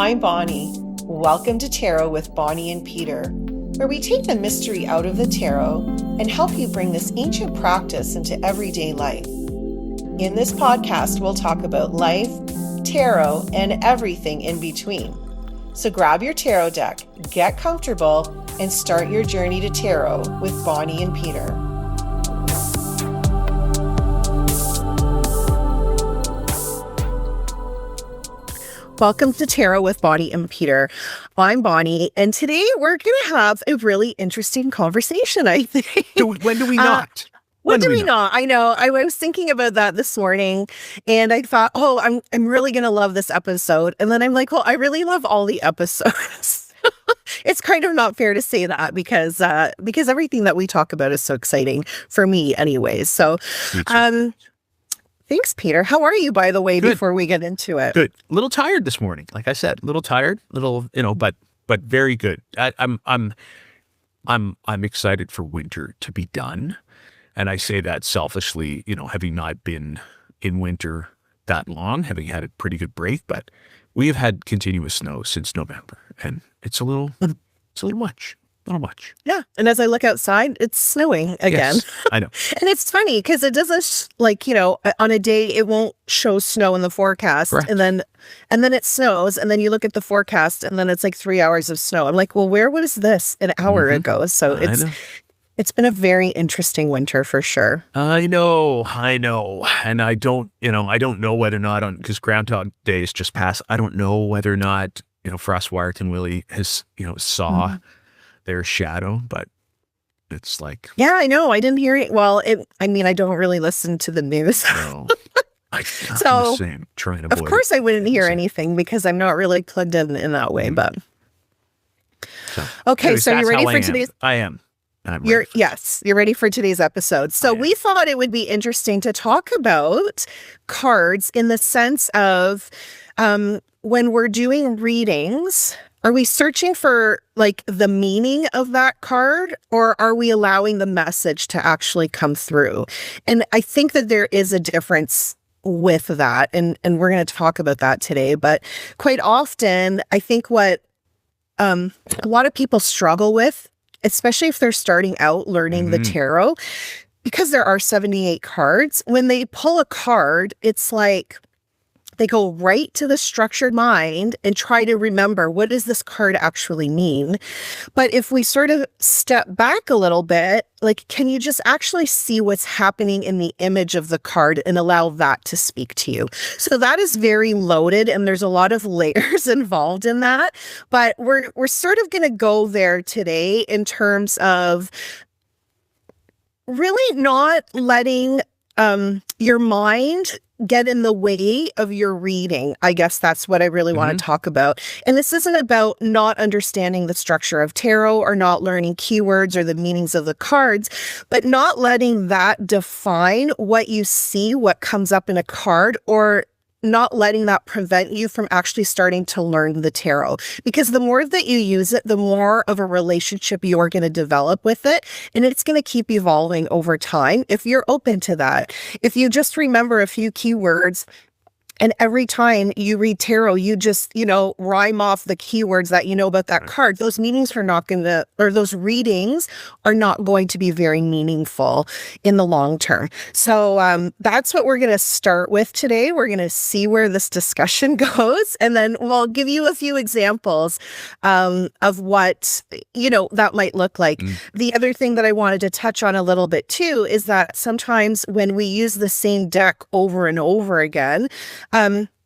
I'm Bonnie. Welcome to Tarot with Bonnie and Peter, where we take the mystery out of the tarot and help you bring this ancient practice into everyday life. In this podcast, we'll talk about life, tarot, and everything in between. So grab your tarot deck, get comfortable, and start your journey to tarot with Bonnie and Peter. Welcome to Tarot with Bonnie and Peter. I'm Bonnie, and today we're going to have a really interesting conversation, I think. When do we not? When do we not? I know. I was thinking about that this morning, and I thought, I'm really going to love this episode. And then I'm like, well, I really love all the episodes. It's kind of not fair to say that because everything that we talk about is so exciting for me anyways. So, thanks, Peter. How are you, by the way, Good. Before we get into it? Good. A little tired this morning. Like I said, a little tired, but very good. I'm excited for winter to be done. And I say that selfishly, having not been in winter that long, having had a pretty good break, but we have had continuous snow since November, and it's a little much. Yeah. And as I look outside, it's snowing again. Yes, I know. And it's funny because it doesn't on a day it won't show snow in the forecast. Correct. And then it snows, and then you look at the forecast and then it's like 3 hours of snow. I'm like, well, where was this an hour ago? So it's been a very interesting winter for sure. I know. And I don't know whether or not because Groundhog Day is just passed. I don't know whether or not, Frostwart and Willie has, saw their shadow, but it's like, yeah, I know. I didn't hear it. Well, I don't really listen to the news. No, I'm the same, trying to avoid. Of course, I wouldn't hear anything because I'm not really plugged in that way. But okay, anyways, so you ready for today's? I am. You're ready for today's episode. So we thought it would be interesting to talk about cards in the sense of when we're doing readings. Are we searching for the meaning of that card, or are we allowing the message to actually come through? And I think that there is a difference with that. And we're going to talk about that today. But quite often, I think what a lot of people struggle with, especially if they're starting out learning the tarot, because there are 78 cards, when they pull a card, it's like they go right to the structured mind and try to remember, what does this card actually mean? But if we sort of step back a little bit, can you just actually see what's happening in the image of the card and allow that to speak to you? So that is very loaded, and there's a lot of layers involved in that. But we're sort of going to go there today in terms of really not letting your mind get in the way of your reading. I guess that's what I really want to talk about. And this isn't about not understanding the structure of tarot or not learning keywords or the meanings of the cards, but not letting that define what you see, what comes up in a card, or not letting that prevent you from actually starting to learn the tarot. Because the more that you use it, the more of a relationship you're going to develop with it. And it's going to keep evolving over time if you're open to that. If you just remember a few keywords, and every time you read tarot, you just, rhyme off the keywords that you know about that card, those meanings those readings are not going to be very meaningful in the long term. So that's what we're going to start with today. We're going to see where this discussion goes, and then we'll give you a few examples of what, that might look like. The other thing that I wanted to touch on a little bit too is that sometimes when we use the same deck over and over again,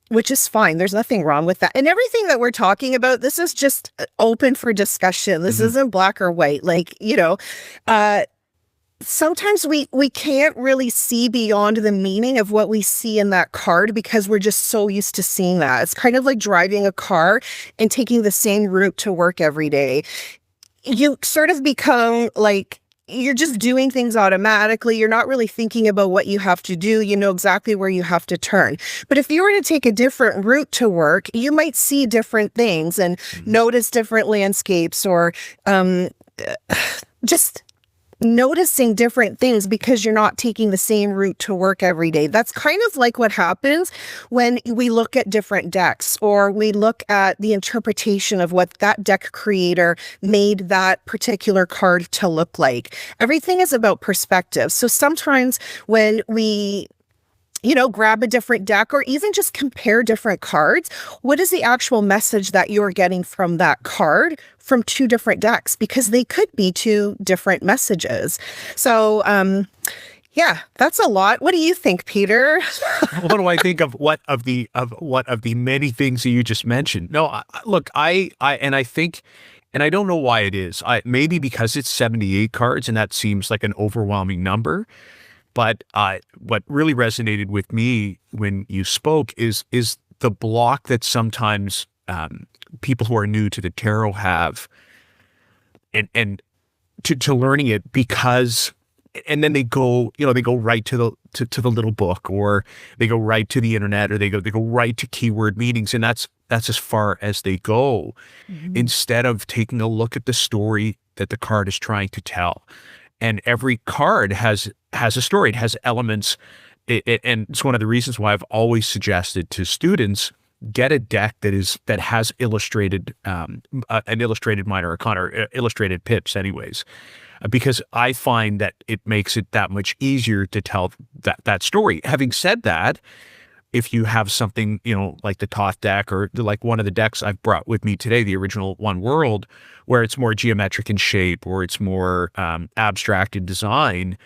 which is fine. There's nothing wrong with that. And everything that we're talking about, this is just open for discussion. This isn't black or white. Sometimes we can't really see beyond the meaning of what we see in that card because we're just so used to seeing that. It's kind of like driving a car and taking the same route to work every day. You sort of become you're just doing things automatically. You're not really thinking about what you have to do. You know exactly where you have to turn. But if you were to take a different route to work, you might see different things and notice different landscapes or just noticing different things because you're not taking the same route to work every day. That's kind of like what happens when we look at different decks, or we look at the interpretation of what that deck creator made that particular card to look like. Everything is about perspective. So sometimes when we grab a different deck, or even just compare different cards, what is the actual message that you're getting from that card from two different decks? Because they could be two different messages. So, yeah, that's a lot. What do you think, Peter? What do I think of what of the many things that you just mentioned? No, look, I think, and I don't know why it is. Maybe because it's 78 cards, and that seems like an overwhelming number. But what really resonated with me when you spoke is the block that sometimes people who are new to the tarot have, and to learning it, because, and then they go right to the little book, or they go right to the internet, or they go right to keyword meanings, and that's as far as they go, instead of taking a look at the story that the card is trying to tell. And every card has a story. It has elements. And it's one of the reasons why I've always suggested to students, get a deck that has illustrated, an illustrated minor arcana, or illustrated pips anyways, because I find that it makes it that much easier to tell that story. Having said that, if you have something, like the Thoth deck, or like one of the decks I've brought with me today, the original One World, where it's more geometric in shape, or it's more abstract in design,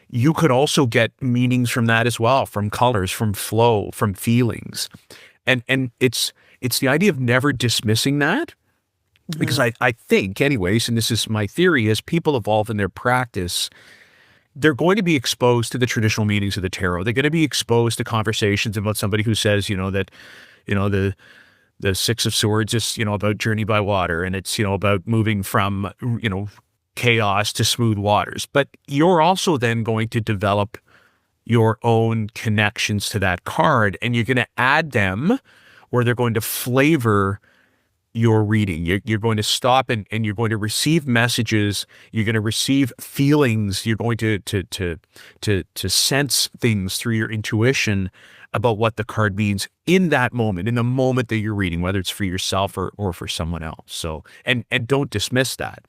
you could also get meanings from that as well, from colors, from flow, from feelings. And it's the idea of never dismissing that, because I think anyways, and this is my theory, as people evolve in their practice, they're going to be exposed to the traditional meanings of the tarot. They're going to be exposed to conversations about somebody who says, that, the Six of Swords is, about journey by water, and it's, about moving from, chaos to smooth waters. But you're also then going to develop your own connections to that card, and you're going to add them, or they're going to flavor your reading. You're going to stop and you're going to receive messages. You're going to receive feelings. You're going to sense things through your intuition about what the card means in that moment, in the moment that you're reading, whether it's for yourself or for someone else. So, and don't dismiss that.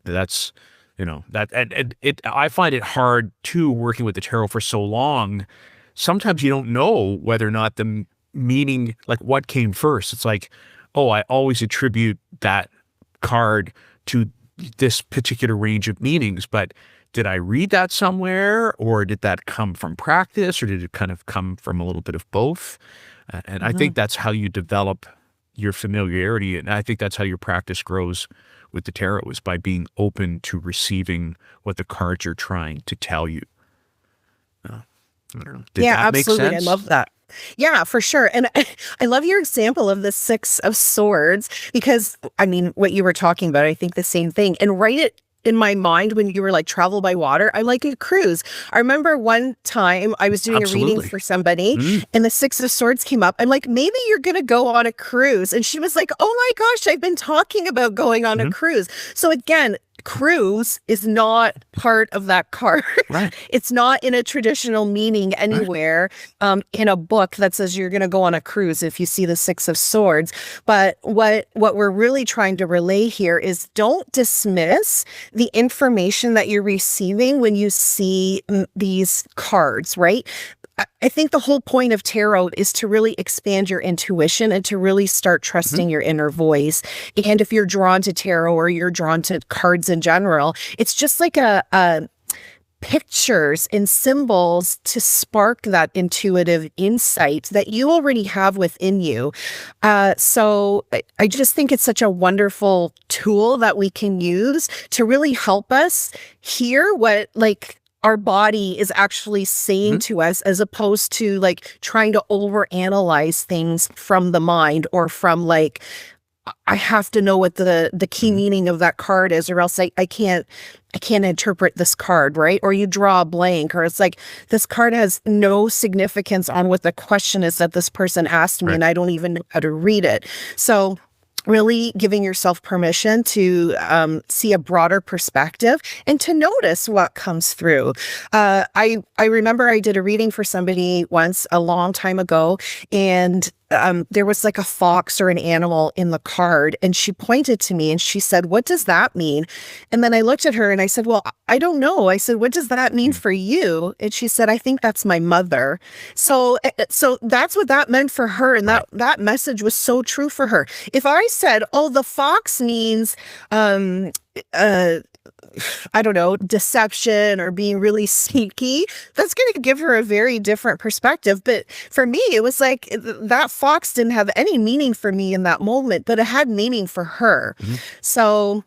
That's, I find it hard too, working with the tarot for so long. Sometimes you don't know whether or not the meaning, like what came first. It's like, oh, I always attribute that card to this particular range of meanings, but did I read that somewhere, or did that come from practice, or did it kind of come from a little bit of both? And I think that's how you develop your familiarity, and I think that's how your practice grows with the tarot, is by being open to receiving what the cards are trying to tell you. I don't know. Did that make absolutely. sense? I love that. Yeah, for sure. And I love your example of the Six of Swords, because what you were talking about, I think the same thing. And right in my mind, when you were like travel by water, I like a cruise. I remember one time I was doing a reading for somebody, and the Six of Swords came up. I'm like, maybe you're going to go on a cruise. And she was like, oh my gosh, I've been talking about going on a cruise. So again, cruise is not part of that card. Right. It's not in a traditional meaning anywhere in a book that says you're going to go on a cruise if you see the Six of Swords. But what we're really trying to relay here is, don't dismiss the information that you're receiving when you see these cards, right? I think the whole point of tarot is to really expand your intuition and to really start trusting your inner voice. And if you're drawn to tarot, or you're drawn to cards in general, it's just like a pictures and symbols to spark that intuitive insight that you already have within you. So I just think it's such a wonderful tool that we can use to really help us hear what our body is actually saying to us, as opposed to trying to overanalyze things from the mind, or from I have to know what the key meaning of that card is, or else I can't interpret this card, right? Or you draw a blank, or it's like, this card has no significance on what the question is that this person asked me, and I don't even know how to read it. So really giving yourself permission to see a broader perspective and to notice what comes through. I remember I did a reading for somebody once a long time ago, and there was like a fox or an animal in the card, and she pointed to me and she said, "What does that mean?" And then I looked at her and I said, "Well, I don't know." I said, "What does that mean for you?" And she said, "I think that's my mother." So that's what that meant for her, and that message was so true for her. If I said, "Oh, the fox means uh I don't know, deception or being really sneaky," that's going to give her a very different perspective. But for me, it was like that fox didn't have any meaning for me in that moment, but it had meaning for her. So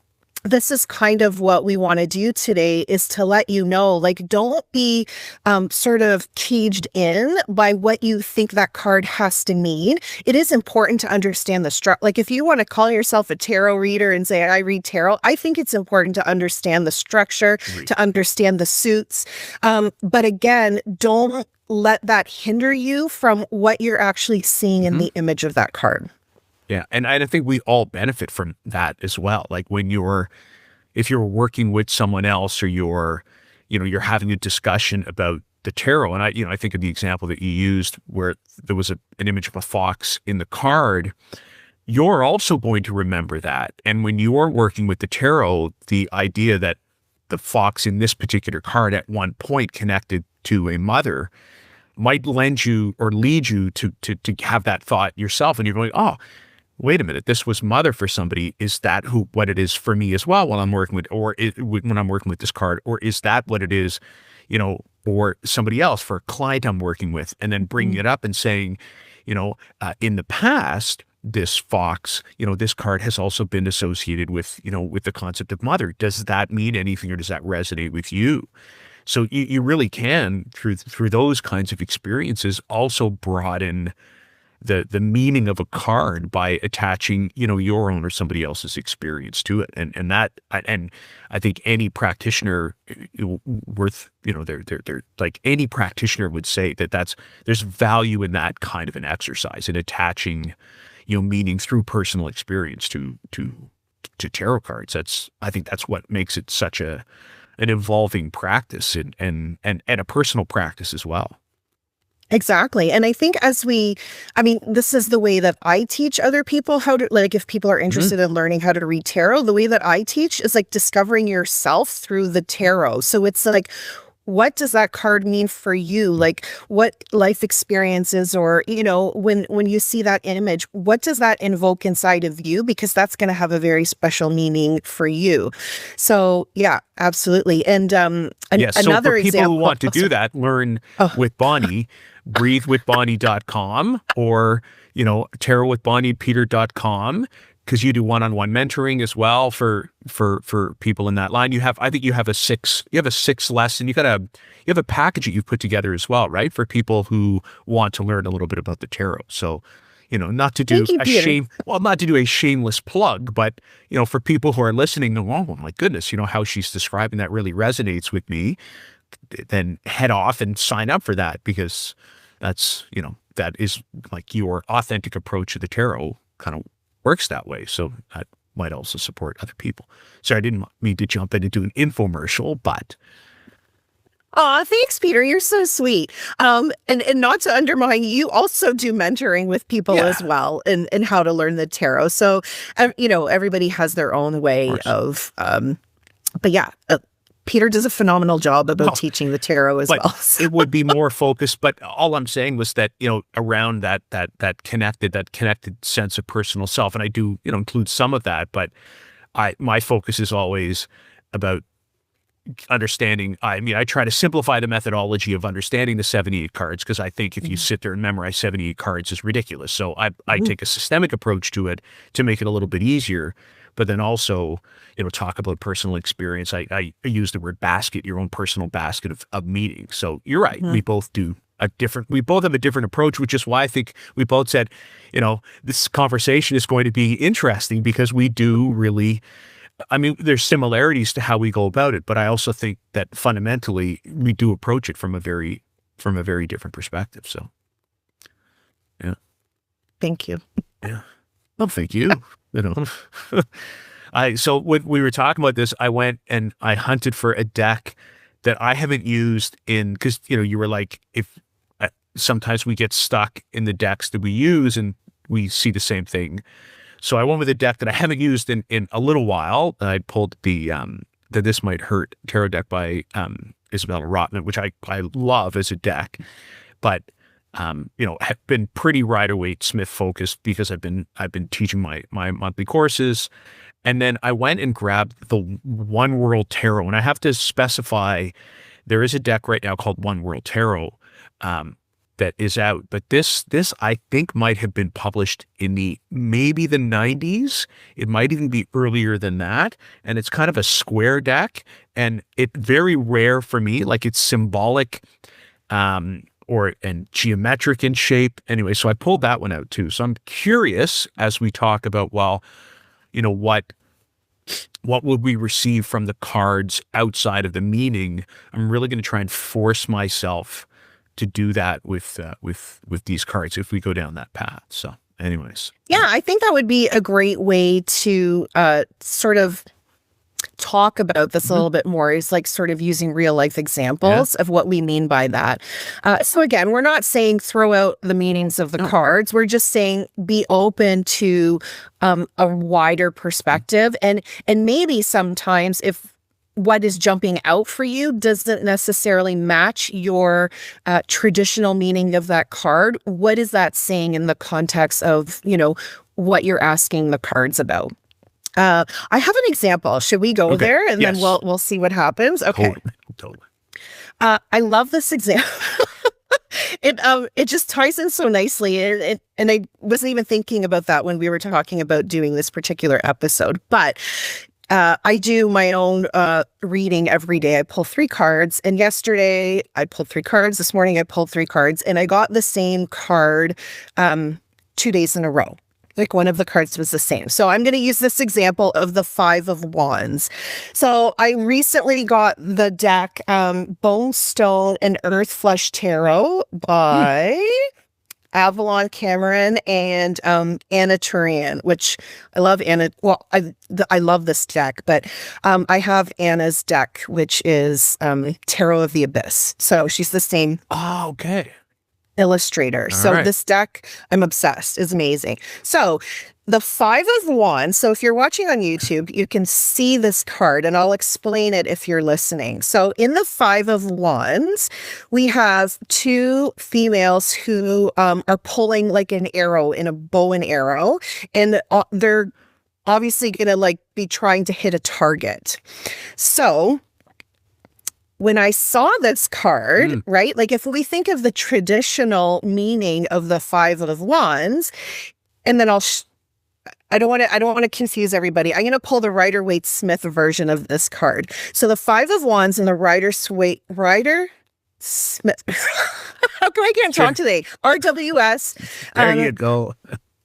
this is kind of what we want to do today, is to let you know, like, don't be sort of caged in by what you think that card has to mean. It is important to understand the structure. Like, if you want to call yourself a tarot reader and say, "I read tarot," I think it's important to understand the structure, to understand the suits. But again, don't let that hinder you from what you're actually seeing in the image of that card. Yeah. And I think we all benefit from that as well. Like if you're working with someone else, or you're having a discussion about the tarot. And I think of the example that you used where there was an image of a fox in the card, you're also going to remember that. And when you are working with the tarot, the idea that the fox in this particular card at one point connected to a mother might lend you or lead you to have that thought yourself. And you're going, "Oh, wait a minute, this was mother for somebody. Is that what it is for me as well when I'm working with, when I'm working with this card? Or is that what it is, or somebody else for a client I'm working with?" And then bringing it up and saying, in the past, this fox, this card has also been associated with, with the concept of mother. Does that mean anything, or does that resonate with you? So you really can, through those kinds of experiences, also broaden the meaning of a card by attaching, your own or somebody else's experience to it. And I think any practitioner worth, they're like, any practitioner would say that there's value in that kind of an exercise, in attaching, meaning through personal experience to tarot cards. I think that's what makes it such an evolving practice, and a personal practice as well. Exactly. And I think this is the way that I teach other people how to, like, if people are interested in learning how to read tarot, the way that I teach is like discovering yourself through the tarot. So it's like, what does that card mean for you? Like, what life experiences, or, when you see that image, what does that invoke inside of you? Because that's going to have a very special meaning for you. So yeah, absolutely. And yes, so another for people example, who want to do that, learn with Bonnie, breathewithbonnie.com, or, tarotwithbonniepeter.com, because you do one-on-one mentoring as well for people in that line. I think you have a six lesson. You have a package that you've put together as well, right? For people who want to learn a little bit about the tarot. So, not to do not to do a shameless plug, but, for people who are listening, oh my goodness, how she's describing that really resonates with me, then head off and sign up for that, because that's, that is like your authentic approach to the tarot kind of works that way. So that might also support other people. Sorry, I didn't mean to jump in and do an infomercial, but. Oh, thanks, Peter. You're so sweet. And not to undermine, you also do mentoring with people as well, and how to learn the tarot. So, everybody has their own way of but yeah, Peter does a phenomenal job about teaching the tarot as well. It would be more focused, but all I'm saying was that, around that connected sense of personal self. And I do, include some of that, but my focus is always about understanding. I try to simplify the methodology of understanding the 78 cards, because I think if you sit there and memorize 78 cards is ridiculous. So I take a systemic approach to it to make it a little bit easier. But then also, talk about personal experience. I use the word basket, your own personal basket of meanings. So you're right. We both have a different approach, which is why I think we both said, this conversation is going to be interesting, because we do really, there's similarities to how we go about it, but I also think that fundamentally we do approach it from a very different perspective. So, yeah. Thank you. Yeah. Well, thank you. You know, so when we were talking about this, I went and I hunted for a deck that I haven't used because you were like, if sometimes we get stuck in the decks that we use and we see the same thing. So I went with a deck that I haven't used in a little while. I pulled the This Might Hurt tarot deck by Isabella Rotman, which I love as a deck, but have been pretty Rider-Waite-Smith focused because I've been teaching my monthly courses. And then I went and grabbed the One World Tarot, and I have to specify there is a deck right now called One World Tarot that is out, but this I think might have been published in maybe the 90s. It might even be earlier than that, and it's kind of a square deck, and it's very rare for me. Like, it's symbolic, and geometric in shape. Anyway, so I pulled that one out too. So I'm curious as we talk about, what would we receive from the cards outside of the meaning? I'm really going to try and force myself to do that with these cards if we go down that path. So anyways. Yeah, I think that would be a great way to sort of talk about this a little bit more, is like sort of using real life examples of what we mean by that. So again, we're not saying throw out the meanings of the cards. We're just saying be open to a wider perspective, and maybe sometimes if what is jumping out for you doesn't necessarily match your traditional meaning of that card, what is that saying in the context of, what you're asking the cards about? I have an example. Should we go there and then we'll see what happens? Okay. Totally. I love this example. It just ties in so nicely, and I wasn't even thinking about that when we were talking about doing this particular episode. But I do my own reading every day. I pull 3 cards, and yesterday I pulled 3 cards. This morning I pulled 3 cards, and I got the same card 2 days in a row. Like, one of the cards was the same. So I'm going to use this example of the 5 of Wands. So I recently got the deck Bone Stone and Earth Flush Tarot by Avalon Cameron and Anna Turian, which I love Anna. Well, I love this deck, but I have Anna's deck, which is Tarot of the Abyss. So she's the same. Oh, okay. Illustrator. So this deck, I'm obsessed. It's amazing. So the 5 of Wands. So if you're watching on YouTube, you can see this card, and I'll explain it if you're listening. So in the 5 of Wands, we have 2 females who are pulling like an arrow in a bow and arrow, and they're obviously going to be trying to hit a target. So when I saw this card, right, like if we think of the traditional meaning of the 5 of Wands, and then I don't want to confuse everybody. I'm going to pull the Rider-Waite-Smith version of this card. So the 5 of Wands and the Rider-Smith. How come I can't talk today? RWS. There you go.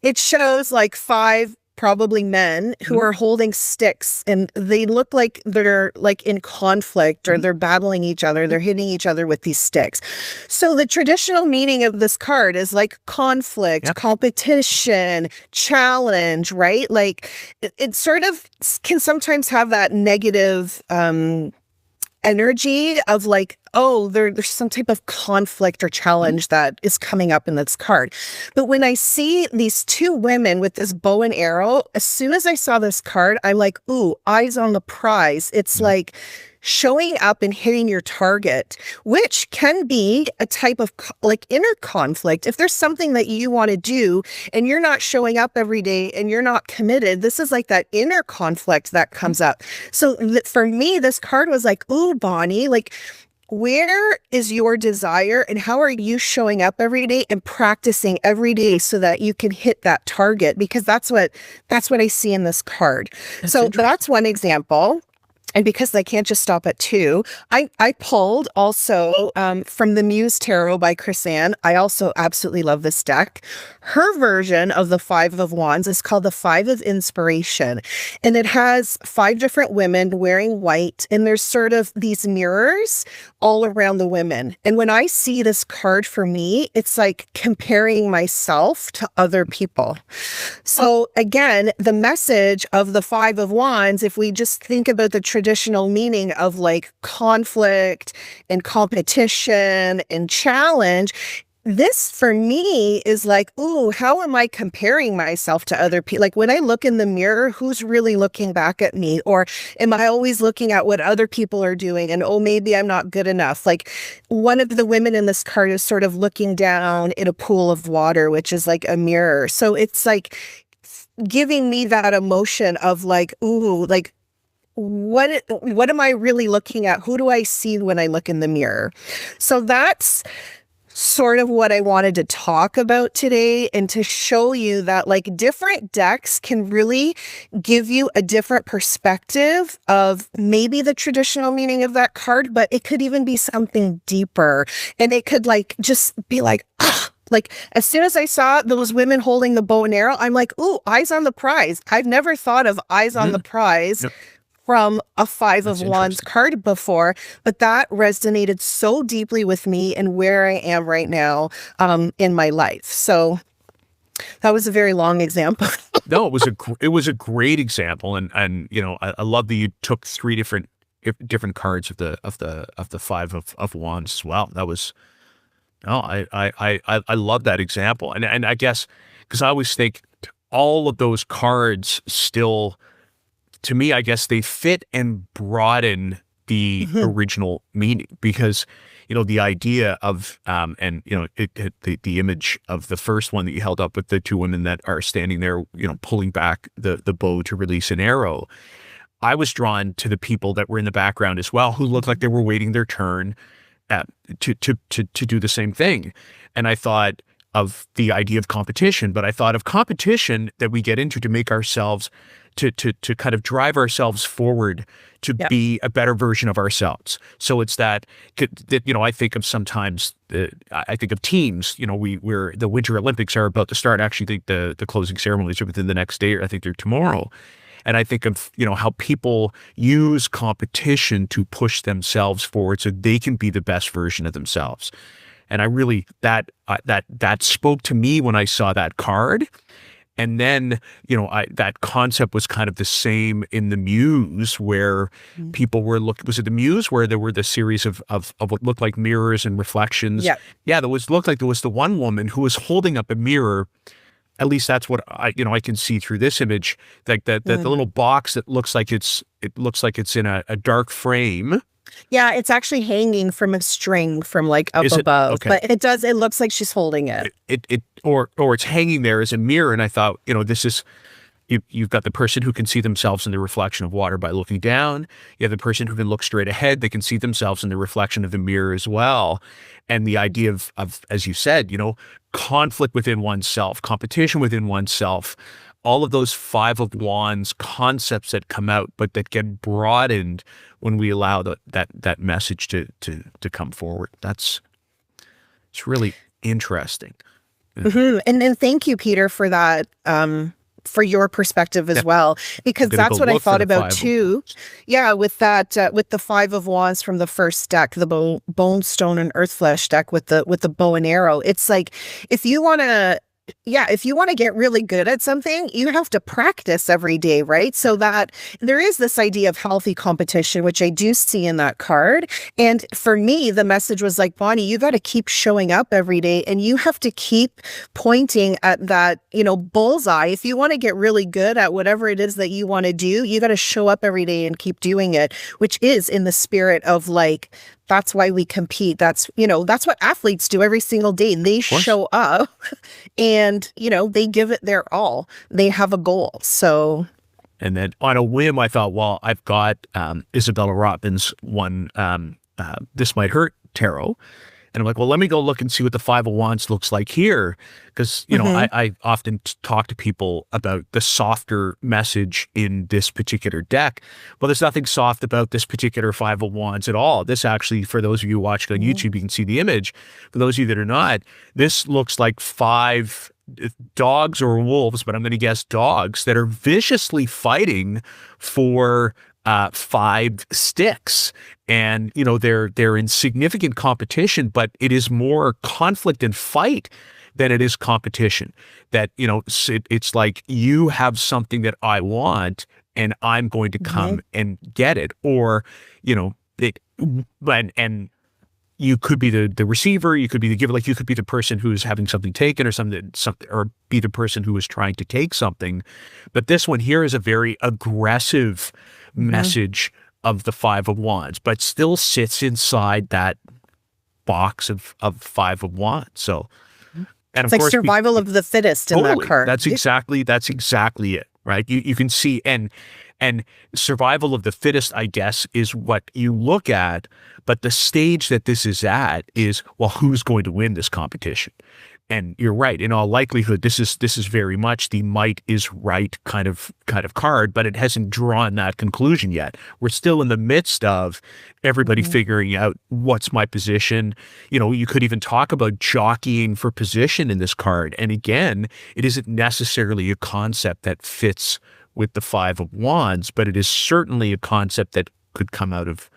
It shows like 5 probably men who are holding sticks, and they look like they're like in conflict, or they're battling each other. They're hitting each other with these sticks. So the traditional meaning of this card is like conflict, competition, challenge, right? Like it sort of can sometimes have that negative energy of like, oh, there's some type of conflict or challenge that is coming up in this card. But when I see these 2 women with this bow and arrow, as soon as I saw this card, I'm like, ooh, eyes on the prize. It's like showing up and hitting your target, which can be a type of like inner conflict. If there's something that you want to do and you're not showing up every day and you're not committed, this is like that inner conflict that comes up. So for me, this card was like, ooh, Bonnie, like, where is your desire, and how are you showing up every day and practicing every day so that you can hit that target? Because that's what I see in this card. So that's one example. And because I can't just stop at two, I pulled also from the Muse Tarot by Chris-Anne. I also absolutely love this deck. Her version of the Five of Wands is called the Five of Inspiration. And it has five different women wearing white. And there's sort of these mirrors all around the women. And when I see this card for me, it's like comparing myself to other people. So again, the message of the Five of Wands, if we just think about the traditional meaning of like conflict and competition and challenge, this for me is like, ooh, how am I comparing myself to other people? Like when I look in the mirror, who's really looking back at me? Or am I always looking at what other people are doing? And oh, maybe I'm not good enough. Like one of the women in this card is sort of looking down in a pool of water, which is like a mirror. So it's like giving me that emotion of like, ooh, like, what am I really looking at? Who do I see when I look in the mirror? So that's sort of what I wanted to talk about today, and to show you that like different decks can really give you a different perspective of maybe the traditional meaning of that card, but it could even be something deeper. And it could like just be like, ah, like as soon as I saw those women holding the bow and arrow, I'm like, ooh, eyes on the prize. I've never thought of eyes on the prize. Yep. From a Five of Wands card before, but that resonated so deeply with me and where I am right now in my life. So that was a very long example. No, it was a great example, and you know, I love that you took three different cards of the Five of Wands as well. That was, I love that example, and I guess because I always think all of those cards still, to me, I guess they fit and broaden the original meaning, because, you know, the idea of, and, you know, the image of the first one that you held up with the two women that are standing there, you know, pulling back the bow to release an arrow. I was drawn to the people that were in the background as well, who looked like they were waiting their turn to do the same thing. And I thought of the idea of competition, but I thought of competition that we get into to make ourselves, to kind of drive ourselves forward to be a better version of ourselves. So it's that, you know, I think of sometimes, I think of teams, you know, we're the Winter Olympics are about to start. Actually, the closing ceremonies are within the next day, or I think they're tomorrow. And I think of, you know, how people use competition to push themselves forward so they can be the best version of themselves. And I really, that spoke to me when I saw that card. And then, you know, that concept was kind of the same in the Muse, where people were was it the Muse where there were the series of what looked like mirrors and reflections? Yeah, looked like there was the one woman who was holding up a mirror. At least that's what I can see through this image. Like the little box that looks like it's in a dark frame. Yeah, it's actually hanging from a string from like up above, okay. But it looks like she's holding it. Or it's hanging there as a mirror. And I thought, you know, this is, you've got the person who can see themselves in the reflection of water by looking down. You have the person who can look straight ahead. They can see themselves in the reflection of the mirror as well. And the idea of, as you said, you know, conflict within oneself, competition within oneself, all of those Five of Wands concepts that come out, but that get broadened when we allow that message to come forward. It's really interesting. Mm-hmm. And thank you, Peter, for that, for your perspective as well, because that's what I thought about too. Yeah, with that, with the Five of Wands from the first deck, the Bone, Stone, and Earth Flesh deck with the bow and arrow. It's like, if you want to get really good at something, you have to practice every day, right? So that there is this idea of healthy competition, which I do see in that card. And for me, the message was like, Bonnie, you got to keep showing up every day, and you have to keep pointing at that, you know, bullseye. If you want to get really good at whatever it is that you want to do, you got to show up every day and keep doing it, which is in the spirit of like, that's why we compete. That's what athletes do every single day. They show up and, you know, they give it their all. They have a goal. So. And then on a whim, I thought, well, I've got Isabella Rotman's one, This Might Hurt tarot. And I'm like, well, let me go look and see what the Five of Wands looks like here. Because, I often talk to people about the softer message in this particular deck. Well, there's nothing soft about this particular Five of Wands at all. This actually, for those of you watching on YouTube, you can see the image. For those of you that are not, this looks like 5 dogs or wolves, but I'm going to guess dogs that are viciously fighting for 5 sticks. And, they're in significant competition, but it is more conflict and fight than it is competition. That, it's like, you have something that I want and I'm going to come and get it. Or, and you could be the receiver, you could be the giver, like you could be the person who is having something taken or something, or be the person who is trying to take something. But this one here is a very aggressive message of the Five of Wands, but still sits inside that box of Five of Wands. So, and It's of like course, survival of the fittest in that card. That's exactly it, right? You can see, and survival of the fittest, I guess, is what you look at. But the stage that this is at is, well, who's going to win this competition? And you're right. In all likelihood, this is very much the might is right kind of card, but it hasn't drawn that conclusion yet. We're still in the midst of everybody figuring out what's my position. You could even talk about jockeying for position in this card. And again, it isn't necessarily a concept that fits with the Five of Wands, but it is certainly a concept that could come out of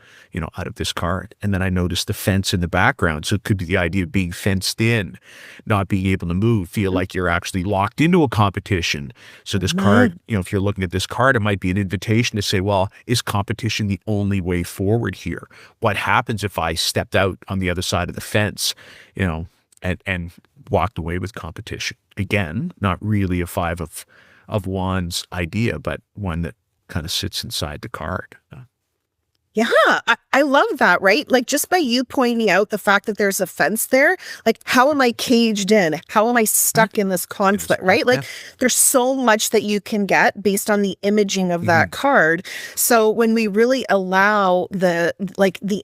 this card. And then I noticed the fence in the background. So it could be the idea of being fenced in, not being able to move, feel like you're actually locked into a competition. So this card, if you're looking at this card, it might be an invitation to say, well, is competition the only way forward here? What happens if I stepped out on the other side of the fence, and walked away with competition? Again, not really a Five of Wands idea, but one that kind of sits inside the card. Yeah, I love that, right? Like, just by you pointing out the fact that there's a fence there, like, how am I caged in? How am I stuck in this conflict, right? Like, there's so much that you can get based on the imaging of that card. So when we really allow the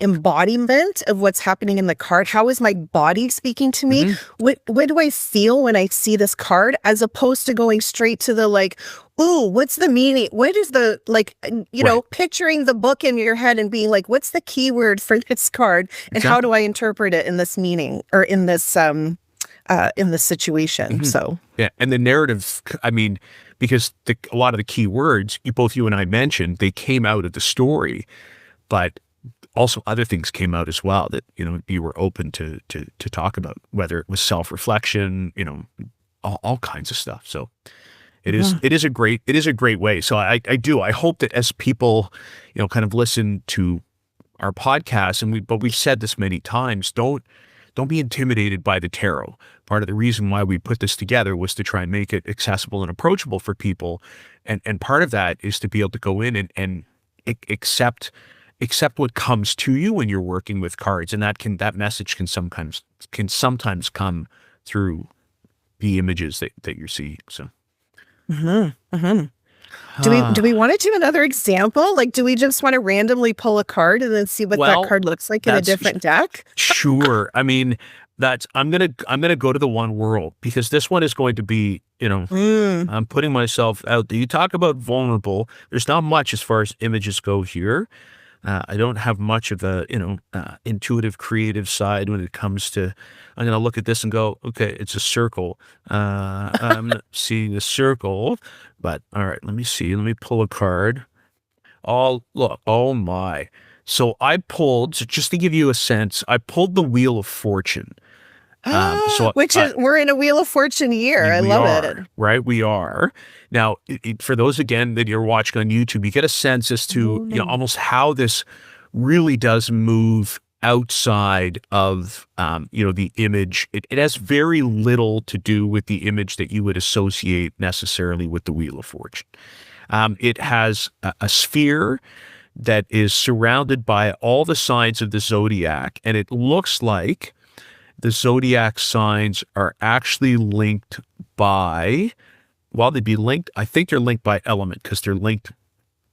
embodiment of what's happening in the card, how is my body speaking to me? What do I feel when I see this card, as opposed to going straight to the ooh, what's the meaning? What is the, picturing the book in your head and being like, what's the keyword for this card? And how do I interpret it in this meaning, or in this situation? So. Yeah. And the narrative, because a lot of the key words, both you and I mentioned, they came out of the story, but also other things came out as well that, you were open to talk about, whether it was self-reflection, all kinds of stuff. So it is a great way. So I hope that as people, kind of listen to our podcast, but we've said this many times, don't be intimidated by the tarot. Part of the reason why we put this together was to try and make it accessible and approachable for people. And part of that is to be able to go in and accept what comes to you when you're working with cards. And that message can sometimes come through the images that you're seeing. So. Do we want to do another example? Like, do we just want to randomly pull a card and then see what that card looks like in a different deck? Sure. I'm gonna go to the one world, because this one is going to be, I'm putting myself out there. You talk about vulnerable. There's not much as far as images go here. I don't have much of a, intuitive, creative side when it comes to, I'm going to look at this and go, okay, it's a circle. I'm not seeing the circle, but all right, let me see. Let me pull a card. Oh my. So I pulled, just to give you a sense, I pulled the Wheel of Fortune. We're in a Wheel of Fortune year. I love it. Right, we are. Now, for those, again, that you're watching on YouTube, you get a sense as to almost how this really does move outside of the image. It has very little to do with the image that you would associate necessarily with the Wheel of Fortune. It has a sphere that is surrounded by all the signs of the zodiac, and it looks like the zodiac signs are actually linked by, they'd be linked. I think they're linked by element, because they're linked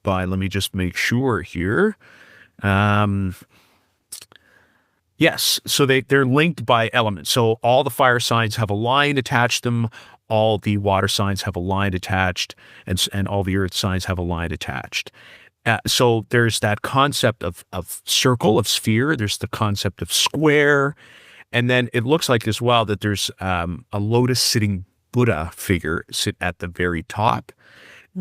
by, let me just make sure here. Yes. So they're linked by elements. So all the fire signs have a line attached to them. All the water signs have a line attached, and all the earth signs have a line attached. So there's that concept of circle, of sphere. There's the concept of square. And then it looks like as well that there's a lotus sitting Buddha figure sit at the very top.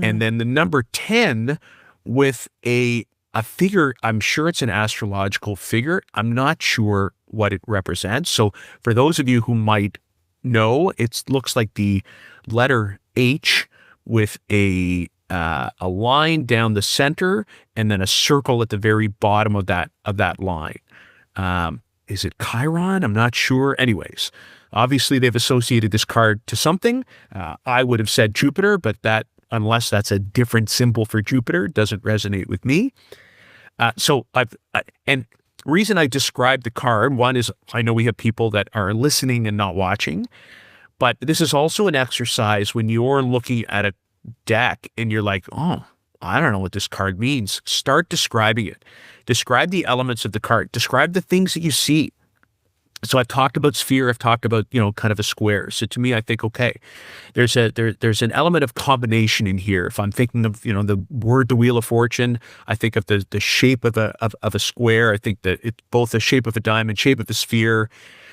And then the number 10 with a figure, I'm sure it's an astrological figure. I'm not sure what it represents. So for those of you who might know, it looks like the letter H with a line down the center and then a circle at the very bottom of that line. Is it Chiron? I'm not sure. Anyways, obviously they've associated this card to something. I would have said Jupiter, but that, unless that's a different symbol for Jupiter, doesn't resonate with me. And reason I described the card, one is I know we have people that are listening and not watching, but this is also an exercise when you're looking at a deck and you're like, oh, I don't know what this card means. Start describing it. Describe the elements of the card. Describe the things that you see. So I've talked about sphere. I've talked about, kind of a square. So to me, I think, okay, there's an element of combination in here. If I'm thinking of, the word, the Wheel of Fortune, I think of the shape of a square. I think that it's both the shape of a diamond, shape of a sphere.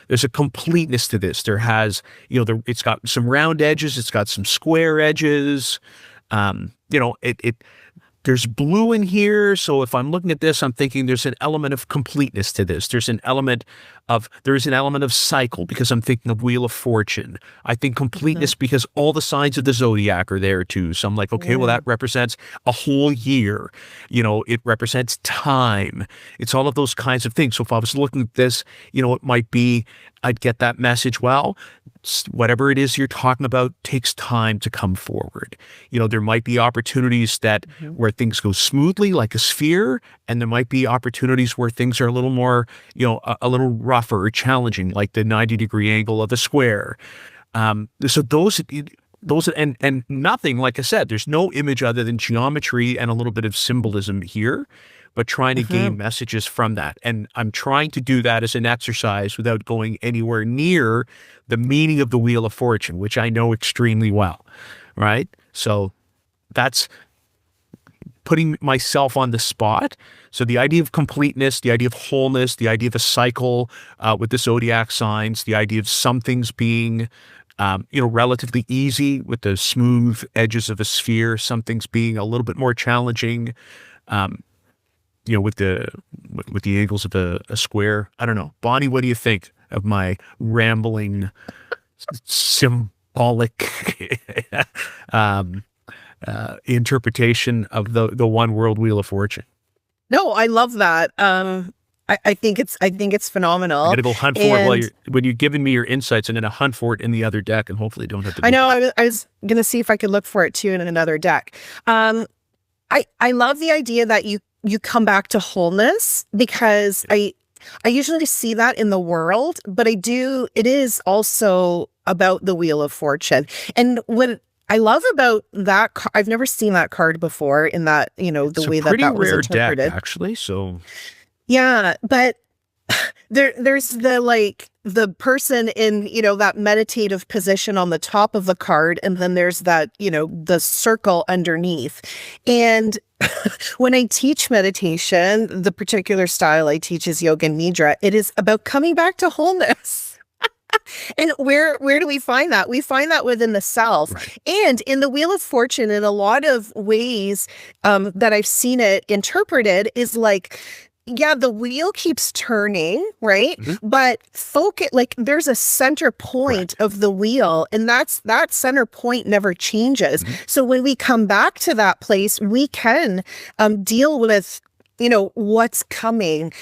There's a completeness to this. There has, it's got some round edges. It's got some square edges. There's blue in here, so if I'm looking at this, I'm thinking there's an element of completeness to this. There's an element of cycle because I'm thinking of Wheel of Fortune. I think completeness because all the signs of the zodiac are there too. So I'm like, okay, well, that represents a whole year. It represents time. It's all of those kinds of things. So if I was looking at this, it might be, I'd get that message. Well, whatever it is you're talking about takes time to come forward. There might be opportunities that where things go smoothly, like a sphere, and there might be opportunities where things are a little more, a little rougher or challenging, like the 90-degree angle of a square. So those and nothing, like I said, there's no image other than geometry and a little bit of symbolism here, but trying to gain messages from that. And I'm trying to do that as an exercise without going anywhere near the meaning of the Wheel of Fortune, which I know extremely well, right? So that's putting myself on the spot. So the idea of completeness, the idea of wholeness, the idea of a cycle with the zodiac signs, the idea of some things being relatively easy with the smooth edges of a sphere, some things being a little bit more challenging, with the angles of a square. I don't know. Bonnie, what do you think of my rambling, symbolic interpretation of the one world Wheel of Fortune? No, I love that. I think it's phenomenal. I'm gonna go hunt for it when you're giving me your insights, and then hunt for it in the other deck, and hopefully don't have to. I know. I was gonna see if I could look for it too in another deck. I love the idea that you come back to wholeness, because I usually see that in the world, but it is also about the Wheel of Fortune. And what I love about that, I've never seen that card before in that, the way that was interpreted. Deck, actually. So yeah, but there's the person in, that meditative position on the top of the card, and then there's that, the circle underneath. And when I teach meditation, the particular style I teach is Yoga Nidra. It is about coming back to wholeness. And where do we find that? We find that within the self. Right. And in the Wheel of Fortune, in a lot of ways that I've seen it interpreted, is like, yeah, the wheel keeps turning, right? Mm-hmm. But there's a center point of the wheel, and that center point never changes. Mm-hmm. So when we come back to that place, we can deal with what's coming.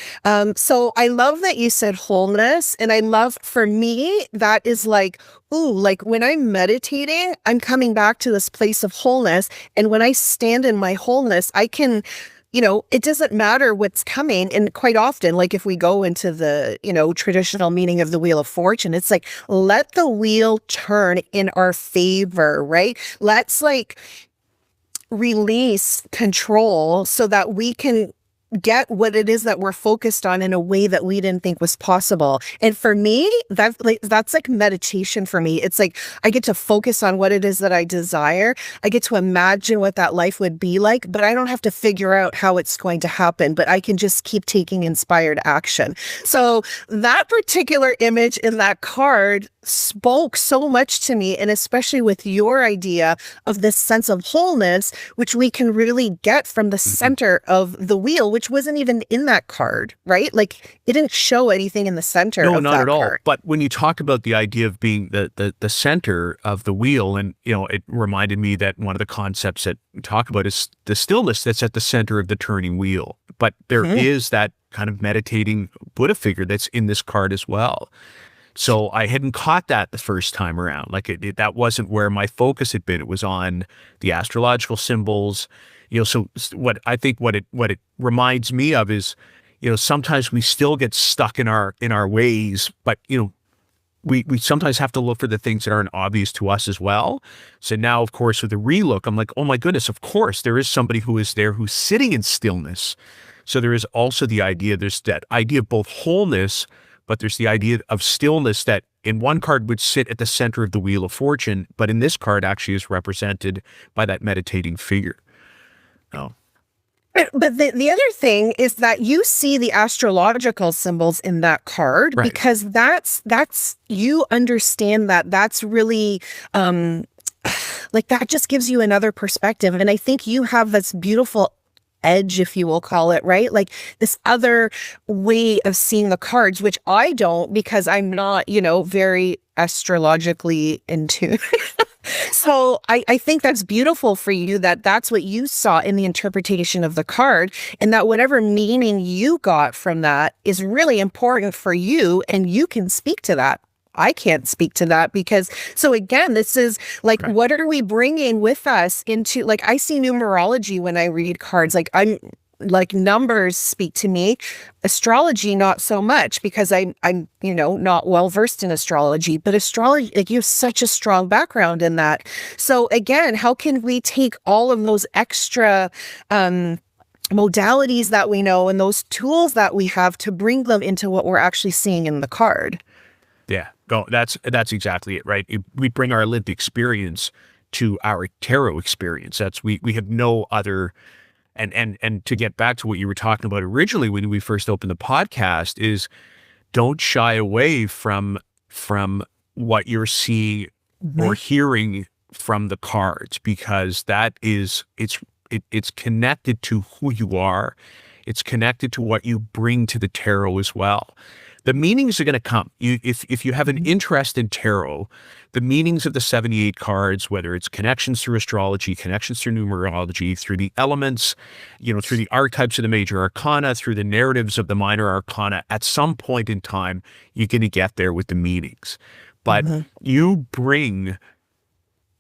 So I love that you said wholeness. And I love, for me, that is like, ooh, like when I'm meditating, I'm coming back to this place of wholeness. And when I stand in my wholeness, I can, it doesn't matter what's coming. And quite often, like if we go into the, traditional meaning of the Wheel of Fortune, it's like, let the wheel turn in our favor, right? Let's release control so that we can get what it is that we're focused on in a way that we didn't think was possible. And for me, that's like meditation for me. It's like I get to focus on what it is that I desire. I get to imagine what that life would be like, but I don't have to figure out how it's going to happen, but I can just keep taking inspired action. So that particular image in that card spoke so much to me, and especially with your idea of this sense of wholeness, which we can really get from the center of the wheel, which wasn't even in that card, right? Like it didn't show anything in the center of not that at all. card. But when you talk about the idea of being the center of the wheel, and it reminded me that one of the concepts that we talk about is the stillness that's at the center of the turning wheel. But there is that kind of meditating Buddha figure that's in this card as well. So I hadn't caught that the first time around. Like that wasn't where my focus had been. It was on the astrological symbols. So what it reminds me of is, sometimes we still get stuck in our ways, but we sometimes have to look for the things that aren't obvious to us as well. So now, of course, with the relook, I'm like, oh my goodness, of course, there is somebody who is there who's sitting in stillness. So there is also there's that idea of both wholeness, but there's the idea of stillness that in one card would sit at the center of the Wheel of Fortune, but in this card actually is represented by that meditating figure. Oh. But the other thing is that you see the astrological symbols in that card, right, because that's you understand that's really like that just gives you another perspective. And I think you have this beautiful edge, if you will call it, right? Like this other way of seeing the cards, which I don't, because I'm not, very astrologically in tune. So I think that's beautiful for you, that's what you saw in the interpretation of the card, and that whatever meaning you got from that is really important for you, and you can speak to that. I can't speak to that because, so again, this is like, right, what are we bringing with us into, like, I see numerology when I read cards, like numbers speak to me, astrology, not so much, because I'm not well versed in astrology, but astrology, like you have such a strong background in that. So again, how can we take all of those extra, modalities that we know and those tools that we have to bring them into what we're actually seeing in the card? Yeah, no, that's exactly it, right? We bring our lived experience to our tarot experience. We have no other, and to get back to what you were talking about originally when we first opened the podcast, is don't shy away from what you're seeing or hearing from the cards, because it's connected to who you are. It's connected to what you bring to the tarot as well. The meanings are going to come. If you have an interest in tarot, the meanings of the 78 cards, whether it's connections through astrology, connections through numerology, through the elements, through the archetypes of the major arcana, through the narratives of the minor arcana, at some point in time, you're going to get there with the meanings. But you bring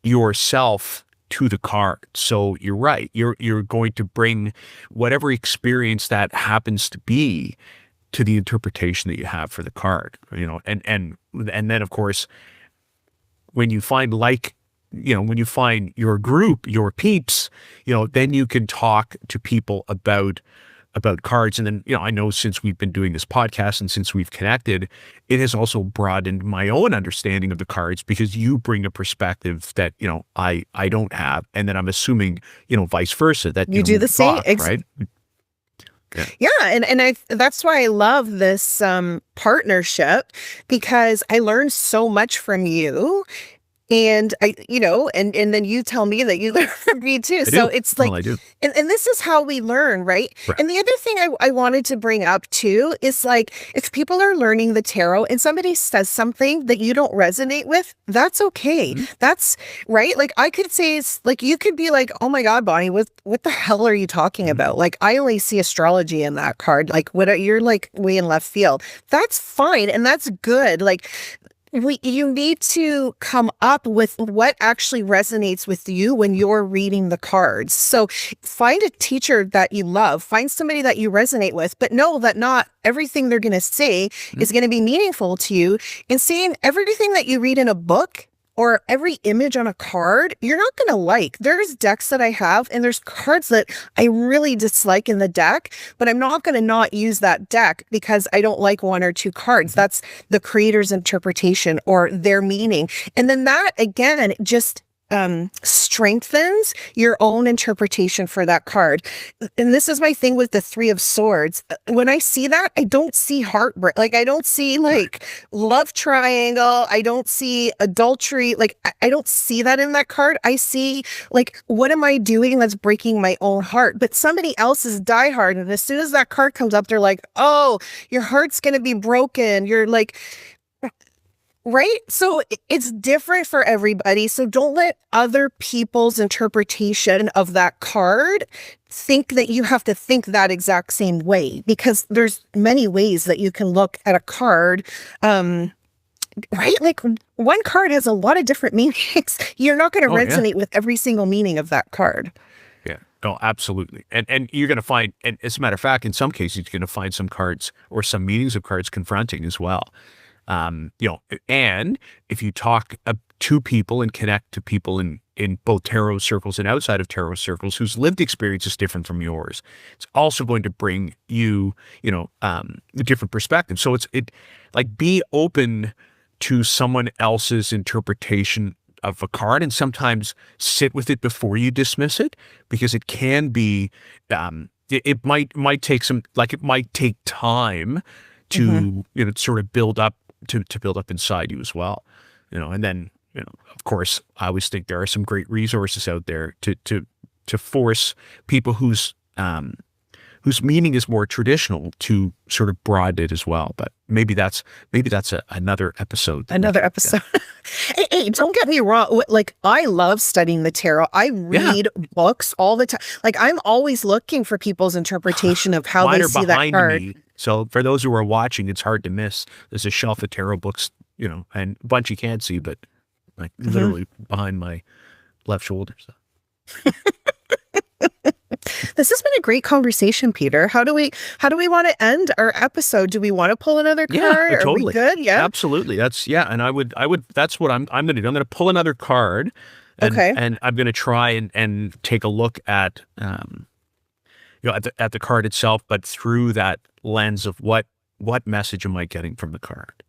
yourself to the card. So you're right. You're going to bring whatever experience that happens to be to the interpretation that you have for the card, and then of course, when you find when you find your group, your peeps, then you can talk to people about cards. And then, I know since we've been doing this podcast and since we've connected, it has also broadened my own understanding of the cards, because you bring a perspective that, I don't have. And then I'm assuming, vice versa, that you do the same, right? Yeah. And that's why I love this partnership, because I learned so much from you. And and then you tell me that you learn from me too. It's like, I do. And this is how we learn, right? And the other thing I wanted to bring up too is, like, if people are learning the tarot and somebody says something that you don't resonate with, that's okay. That's right. Like, I could say, it's like, you could be like, oh my God, Bonnie, what the hell are you talking about? Like, I only see astrology in that card. Like, you're like way in left field. That's fine. And that's good. Like, you need to come up with what actually resonates with you when you're reading the cards. So find a teacher that you love, find somebody that you resonate with, but know that not everything they're going to say is going to be meaningful to you. And saying everything that you read in a book or every image on a card, you're not going to like. There's decks that I have, and there's cards that I really dislike in the deck, but I'm not going to not use that deck because I don't like one or two cards. That's the creator's interpretation or their meaning. And then that, again, just strengthens your own interpretation for that card. And this is my thing with the Three of Swords. When I see that, I don't see heartbreak. Like, I don't see like love triangle. I don't see adultery. Like, I don't see that in that card. I see like, what am I doing that's breaking my own heart? But somebody else is diehard. And as soon as that card comes up, they're like, oh, your heart's going to be broken. You're like, right? So it's different for everybody. So don't let other people's interpretation of that card think that you have to think that exact same way, because there's many ways that you can look at a card. Right? Like, one card has a lot of different meanings. You're not going to resonate with every single meaning of that card. Yeah. Oh, absolutely. And you're going to find, and as a matter of fact, in some cases, you're going to find some cards or some meanings of cards confronting as well. And if you talk to people and connect to people in both tarot circles and outside of tarot circles whose lived experience is different from yours, it's also going to bring you, a different perspective. So like, be open to someone else's interpretation of a card, and sometimes sit with it before you dismiss it, because it can be, it might take time to, sort of build up, to build up inside you as well, and then, of course, I always think there are some great resources out there to force people whose meaning is more traditional to sort of broaden it as well. But maybe that's another episode. Another episode. Hey, don't get me wrong. Like, I love studying the tarot. I read books all the time. Like, I'm always looking for people's interpretation of how they see that card. Me. So for those who are watching, it's hard to miss. There's a shelf of tarot books, and a bunch you can't see, but like literally behind my left shoulder. So. This has been a great conversation, Peter. How do we want to end our episode? Do we want to pull another card? Yeah, totally. Are we good? Yeah, absolutely. And I would. That's what I'm going to do. I'm going to pull another card. And, and I'm going to try and take a look at, at the card itself, but through that lens of what message am I getting from the card?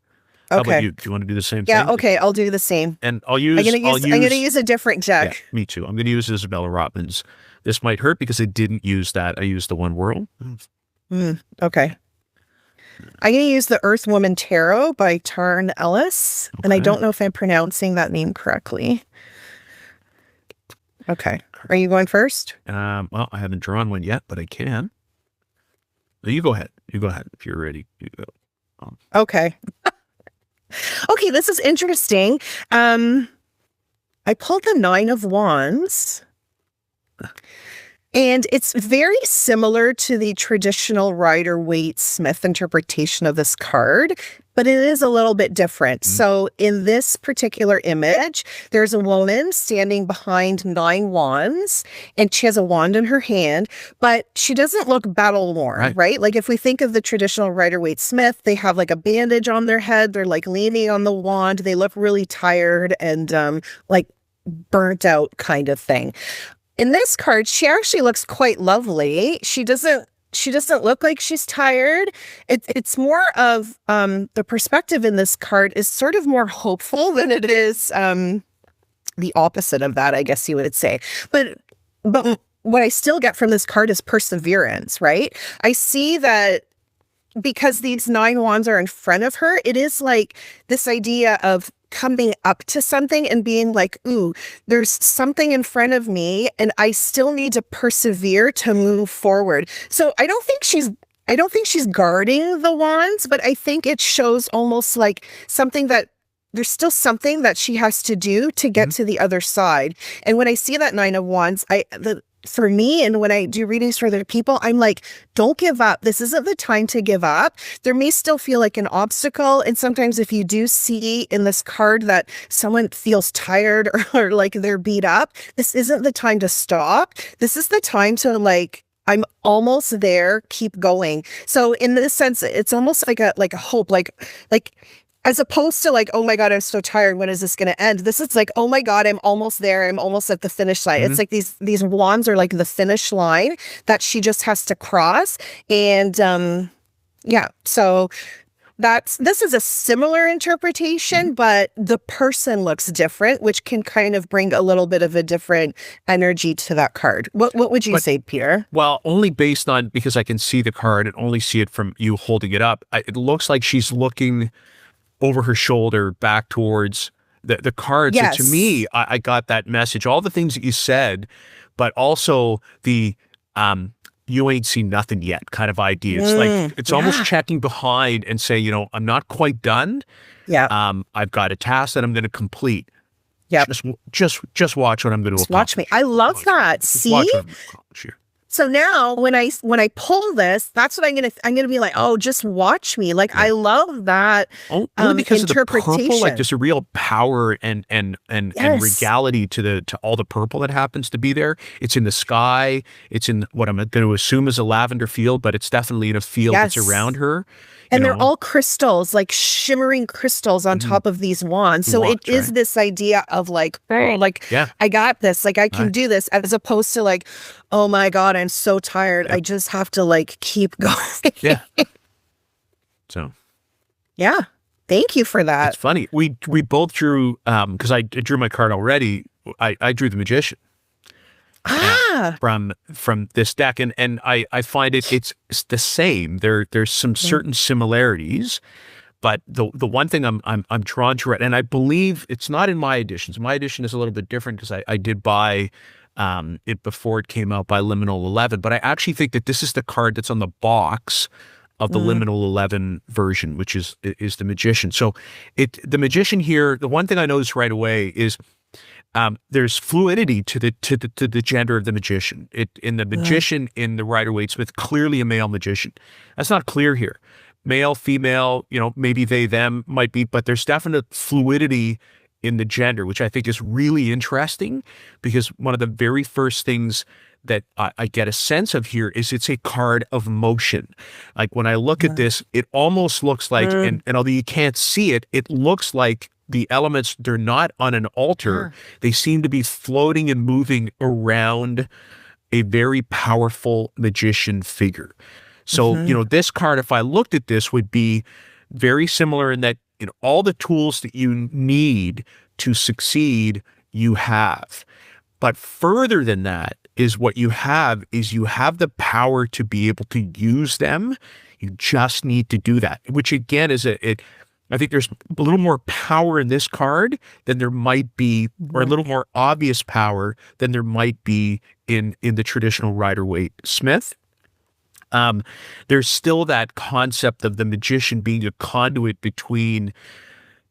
How about you? Do you want to do the same thing? Yeah, okay, I'll do the same. And I'm going to use a different deck. Yeah, me too. I'm going to use Isabella Rotman's. This might hurt because I didn't use that. I used the One World. Okay. I'm going to use the Earth Woman Tarot by Tarn Ellis. Okay. And I don't know if I'm pronouncing that name correctly. Okay. Are you going first? Well, I haven't drawn one yet, but I can. No, you go ahead. If you're ready. You go. Okay. Okay, this is interesting. I pulled the Nine of Wands. And it's very similar to the traditional Rider-Waite-Smith interpretation of this card, but it is a little bit different. So in this particular image, there's a woman standing behind 9 wands, and she has a wand in her hand, but she doesn't look battle-worn, right? Like, if we think of the traditional Rider-Waite-Smith, they have like a bandage on their head. They're like leaning on the wand. They look really tired and like burnt out kind of thing. In this card, she actually looks quite lovely. She doesn't look like she's tired. It's more of the perspective in this card is sort of more hopeful than it is the opposite of that, I guess you would say. But what I still get from this card is perseverance, right? I see that because these 9 wands are in front of her, it is like this idea of coming up to something and being like, ooh, there's something in front of me and I still need to persevere to move forward. So I don't think she's guarding the wands, but I think it shows almost like something that there's still something that she has to do to get to the other side. And when I see that 9 of wands, for me, and when I do readings for other people, I'm like, don't give up. This isn't the time to give up. There may still feel like an obstacle. And sometimes if you do see in this card that someone feels tired or like they're beat up, this isn't the time to stop. This is the time to like, I'm almost there, keep going. So in this sense, it's almost like a hope, like As opposed to like, oh my God, I'm so tired. When is this going to end? This is like, oh my God, I'm almost there. I'm almost at the finish line. It's like these wands are like the finish line that she just has to cross. And yeah, so this is a similar interpretation, but the person looks different, which can kind of bring a little bit of a different energy to that card. What would you say, Peter? Well, only based on, because I can see the card and only see it from you holding it up. It looks like she's looking over her shoulder back towards the card. Yes. So to me, I got that message, all the things that you said, but also the you ain't seen nothing yet kind of idea. It's like, it's almost checking behind and say, you know, I'm not quite done. Yeah. I've got a task that I'm going to complete. Yeah. Just watch what I'm going to accomplish. Watch me. I love that. See? Watch what I'm going to accomplish here. So now when I pull this, that's what I'm gonna be like, oh, just watch me. Like, I love that only because interpretation. of the purple, like there's a real power and regality to all the purple that happens to be there. It's in the sky. It's in what I'm going to assume is a lavender field, but it's definitely in a field that's around her. And they're all crystals, like shimmering crystals on top of these wands. So it is this idea of like, oh, like, I got this, like I can do this, as opposed to like, oh my God, I'm so tired. I just have to like keep going. So. Yeah. Thank you for that. It's funny. We both drew, because I drew my card already. I drew the Magician. From this deck, and I find it's the same. There's some certain similarities, but the one thing I'm drawn to it, and I believe it's not in my editions. My edition is a little bit different because I did buy it before it came out by Liminal 11, but I actually think that this is the card that's on the box of the Liminal 11 version, which is the Magician. So the Magician here, the one thing I noticed right away is there's fluidity to the gender of the magician. In the magician in the Rider-Waite-Smith, clearly a male magician. That's not clear here. Male, female, you know, maybe they, them might be, but there's definite fluidity in the gender, which I think is really interesting, because one of the very first things that I get a sense of here is it's a card of motion. Like when I look at this, it almost looks like, and although you can't see it, it looks like the elements, they're not on an altar. They seem to be floating and moving around a very powerful magician figure. So, you know, this card, if I looked at this, would be very similar in that, you know, all the tools that you need to succeed, you have. But further than that is what you have is you have the power to be able to use them. You just need to do that, which again is I think there's a little more power in this card than there might be, or a little more obvious power than there might be in the traditional Rider-Waite-Smith. There's still that concept of the magician being a conduit between,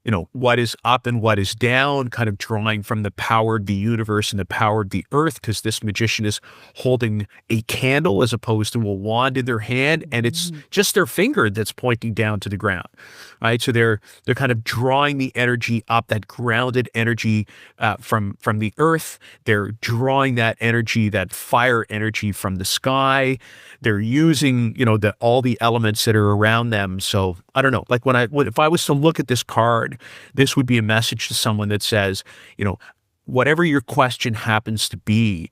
you know, what is up and what is down, kind of drawing from the power of the universe and the power of the earth, because this magician is holding a candle as opposed to a wand in their hand, and it's just their finger that's pointing down to the ground, right? So they're kind of drawing the energy up, that grounded energy from the earth. They're drawing that energy, that fire energy from the sky. They're using, you know, all the elements that are around them. So I don't know, like if I was to look at this card, this would be a message to someone that says, you know, whatever your question happens to be,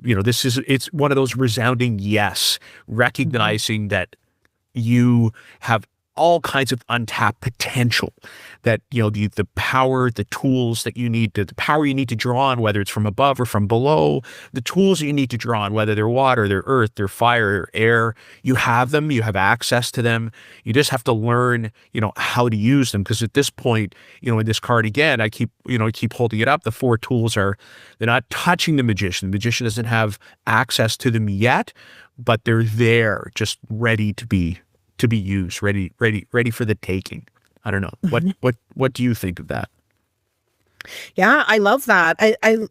you know, it's one of those resounding yes, recognizing that you have all kinds of untapped potential, that, you know, the power, the tools that you need, the power you need to draw on, whether it's from above or from below, the tools you need to draw on, whether they're water, they're earth, they're fire, or air, you have them, you have access to them. You just have to learn, you know, how to use them. Because at this point, you know, in this card again, I keep holding it up. The four tools they're not touching the magician. The magician doesn't have access to them yet, but they're there, just ready to be used, ready for the taking. I don't know. What do you think of that? Yeah, I love that. I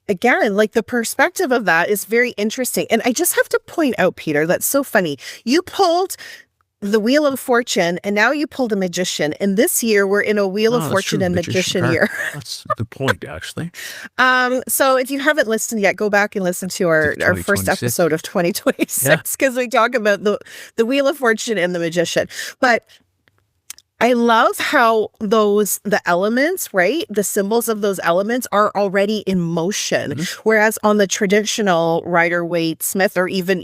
again, like the perspective of that is very interesting. And I just have to point out, Peter, that's so funny. You pulled the Wheel of Fortune, and now you pulled a magician. And this year we're in a Wheel of Fortune and magician year. That's a good point, actually. So if you haven't listened yet, go back and listen to our first episode of 2026, because we talk about the Wheel of Fortune and the magician. But I love how the elements, right? The symbols of those elements are already in motion. Whereas on the traditional Rider-Waite Smith, or even,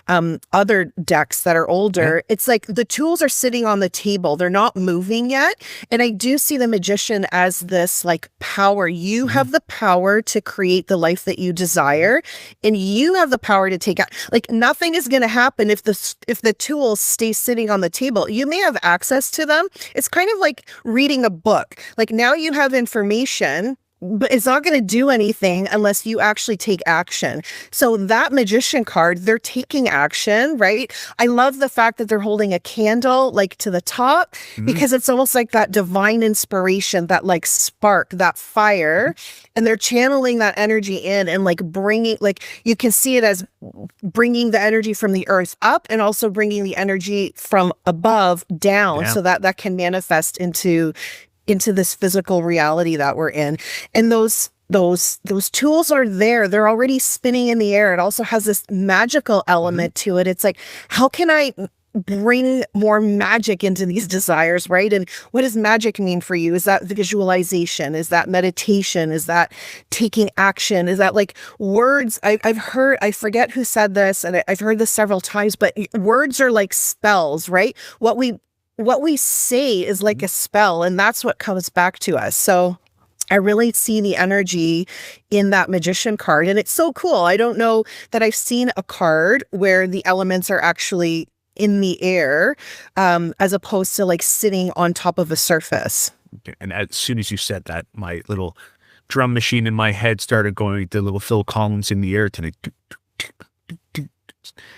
other decks that are older, it's like the tools are sitting on the table. They're not moving yet. And I do see the magician as this like power. You have the power to create the life that you desire, and you have the power to take out. Like nothing is going to happen if the tools stay sitting on the table. You may have access to them. It's kind of like reading a book. Like now you have information, but it's not going to do anything unless you actually take action. So that magician card, they're taking action, right? I love the fact that they're holding a candle like to the top, because it's almost like that divine inspiration, that like spark, that fire, and they're channeling that energy in and like bringing, like you can see it as bringing the energy from the earth up and also bringing the energy from above down, so that can manifest into this physical reality that we're in. And those tools are there. They're already spinning in the air. It also has this magical element to it. It's like, how can I bring more magic into these desires, right? And what does magic mean for you? Is that visualization? Is that meditation? Is that taking action? Is that like words? I've heard, I forget who said this, and I've heard this several times, but words are like spells, right? What we say is like a spell, and that's what comes back to us. So I really see the energy in that magician card, and it's so cool. I don't know that I've seen a card where the elements are actually in the air, as opposed to like sitting on top of a surface. And as soon as you said that, my little drum machine in my head started going, the little Phil Collins in the air tonight.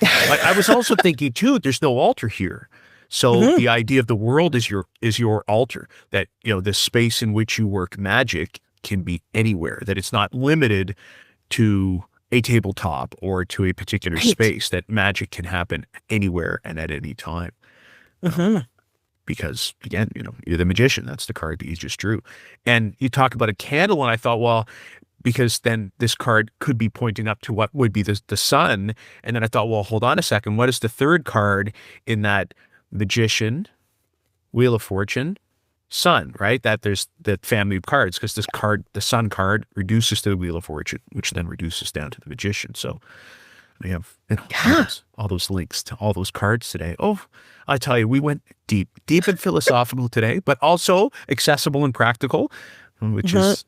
I was also thinking too, there's no altar here. So the idea of the world is your altar, that, the space in which you work magic can be anywhere, that it's not limited to a tabletop or to a particular space, that magic can happen anywhere and at any time. Because again, you're the magician. That's the card that you just drew. And you talk about a candle, and I thought, well, because then this card could be pointing up to what would be the sun. And then I thought, well, hold on a second. What is the third card in that magician, Wheel of Fortune, sun, right? That there's the family of cards, because this card, the sun card, reduces to the Wheel of Fortune, which then reduces down to the magician. So we have all those links to all those cards today. Oh, I tell you, we went deep and philosophical today, but also accessible and practical, which is,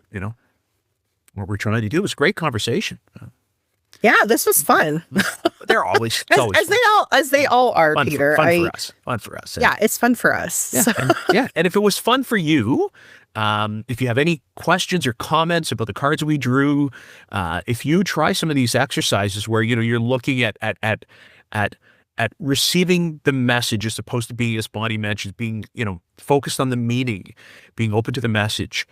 what we're trying to do. It was a great conversation. Yeah, this was fun. They're always, as they all are, fun, Peter. Fun for us. Yeah, it's fun for us. Yeah, So. And if it was fun for you, if you have any questions or comments about the cards we drew, if you try some of these exercises where you're looking at receiving the message as opposed to being, as Bonnie mentioned, being focused on the meaning, being open to the message,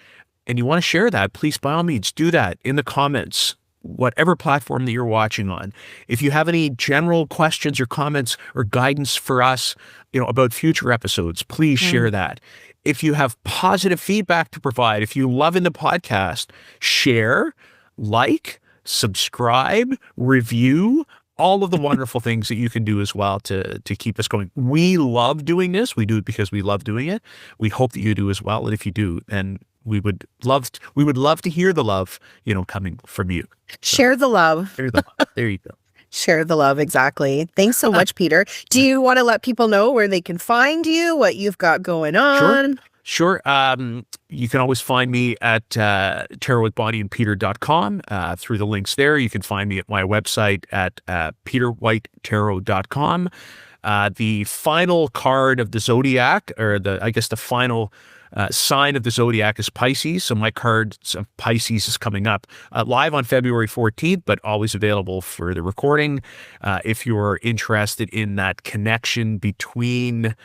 and you want to share that, please by all means do that in the comments, whatever platform that you're watching on. If you have any general questions or comments or guidance for us, about future episodes, please share that. If you have positive feedback to provide, if you love in the podcast, share, like, subscribe, review, all of the wonderful things that you can do as well to keep us going. We love doing this. We do it because we love doing it. We hope that you do as well. And if you do, then we would love to hear the love, coming from you. So, share the love. Share the love. There you go. Share the love. Exactly. Thanks so much, Peter. Do you want to let people know where they can find you, what you've got going on? Sure. You can always find me at tarotwithbonnieandpeter.com through the links there. You can find me at my website at peterwhitetarot.com. The final card of the zodiac, or the final sign of the zodiac, is Pisces. So my card of Pisces is coming up live on February 14th, but always available for the recording. If you're interested in that connection between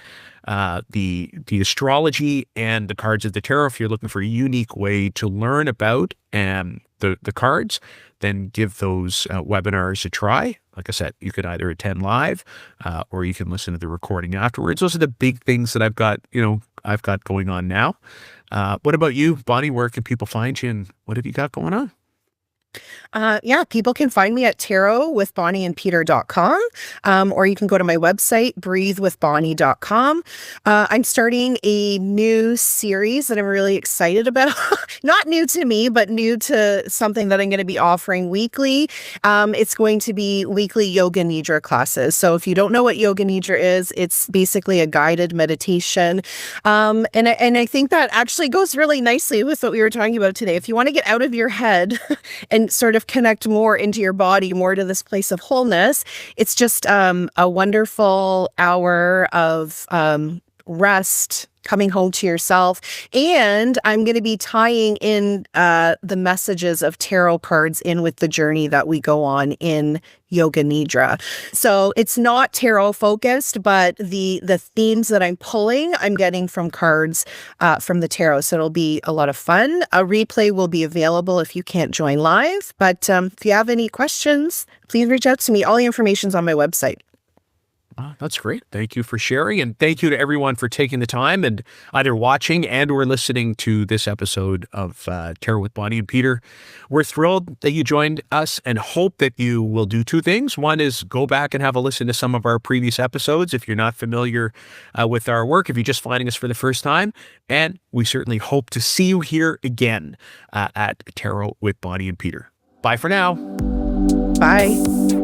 the astrology and the cards of the tarot, if you're looking for a unique way to learn about the cards, then give those webinars a try. Like I said, you could either attend live or you can listen to the recording afterwards. Those are the big things that I've got going on now. What about you, Bonnie? Where can people find you, and what have you got going on? Yeah, people can find me at tarotwithbonnieandpeter.com, or you can go to my website, breathewithbonnie.com. I'm starting a new series that I'm really excited about. Not new to me, but new to something that I'm going to be offering weekly. It's going to be weekly Yoga Nidra classes. So if you don't know what Yoga Nidra is, it's basically a guided meditation. And I think that actually goes really nicely with what we were talking about today. If you want to get out of your head and sort of connect more into your body, more to this place of wholeness, it's just a wonderful hour of rest, coming home to yourself. And I'm going to be tying in the messages of tarot cards in with the journey that we go on in Yoga Nidra. So it's not tarot focused, but the themes that I'm pulling, I'm getting from cards from the tarot. So it'll be a lot of fun. A replay will be available if you can't join live. But if you have any questions, please reach out to me. All the information's on my website. That's great. Thank you for sharing. And thank you to everyone for taking the time and either watching and or listening to this episode of Tarot with Bonnie and Peter. We're thrilled that you joined us and hope that you will do two things. One is go back and have a listen to some of our previous episodes if you're not familiar with our work, if you're just finding us for the first time. And we certainly hope to see you here again at Tarot with Bonnie and Peter. Bye for now. Bye.